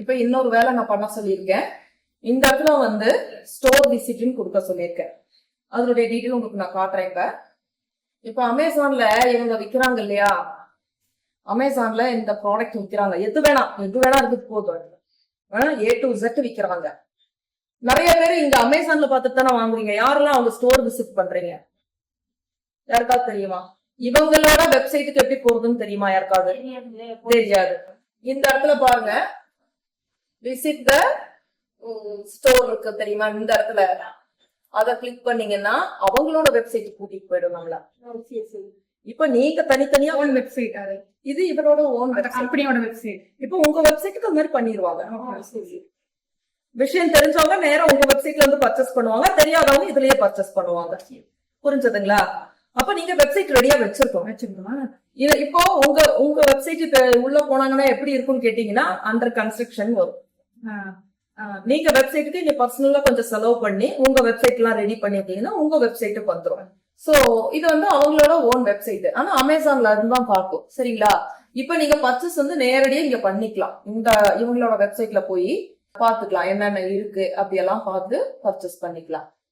இப்ப இன்னொரு வேலை நான் பண்ண சொல்லியிருக்கேன். இந்த இடத்துல வந்து ஸ்டோர் விசிட்னு கொடுக்க சொல்லியிருக்கேன். அதனுடைய டீட்டெயில் உங்களுக்கு நான் காட்டுறேன். இப்ப அமேசான்ல இவங்க விக்கிறாங்க இல்லையா, அமேசான்ல இந்த ப்ராடக்ட் விக்கிறாங்க. எது வேணா இருக்கு போதும். A to Z விக்கிறாங்க. நிறைய பேர் இங்க அமேசான்ல பார்த்துட்டு தானே வாங்குறீங்க. யாரெல்லாம் அவங்க ஸ்டோர் விசிட் பண்றீங்க? யாருக்காவது தெரியுமா? இவங்களோட வெப்சைட்டுக்கு எப்படி போறதுன்னு தெரியுமா யாருக்காவது? தெரியாது. இந்த இடத்துல பாருங்க, விசிட் த ஸ்டோர் இருக்கு தெரியுமா? இந்த இடத்துல அதை கிளிக் பண்ணீங்கன்னா அவங்களோட வெப்சைட் கூட்டிட்டு போயிடும் நம்மள. இப்ப நீங்க தனித்தனியா ஓன் வெப்சைட், இது இவரோட ஓன் கம்பெனியோட வெப்சைட். இப்ப உங்க வெப்சைட்டுக்கு அது மாதிரி பண்ணிடுவாங்க. விஷயம் தெரிஞ்சவங்க நேரம் உங்க வெப்சைட்ல வந்து பர்ச்சேஸ் பண்ணுவாங்க, தெரியாதவங்க இதுலயே பர்ச்சேஸ் பண்ணுவாங்க. புரிஞ்சதுங்களா? அப்ப நீங்க வெப்சைட் ரெடியா வச்சிருக்கோம். இப்போ உங்க வெப்சைட் உள்ள போனாங்கன்னா எப்படி இருக்கும்னு கேட்டீங்கன்னா அண்டர் கன்ஸ்ட்ரக்ஷன் வரும். நீங்க வெப்சைட்டுக்கு நீங்க பர்சனலா கொஞ்சம் செலவு பண்ணி உங்க வெப்சைட் எல்லாம் ரெடி பண்ணிட்டீங்கன்னா உங்க வெப்சைட்டுக்கு வந்துடும். சோ இது வந்து அவங்களோட ஓன் வெப்சைட். ஆனா அமேசான்ல இருந்து தான் பார்க்கும். சரிங்களா? இப்ப நீங்க பர்ச்சேஸ் வந்து நேரடியா இங்க பண்ணிக்கலாம். இந்த இவங்களோட வெப்சைட்ல போய் பாத்துக்கலாம் என்னென்ன இருக்கு அப்படியெல்லாம் பார்த்து பர்ச்சேஸ் பண்ணிக்கலாம்.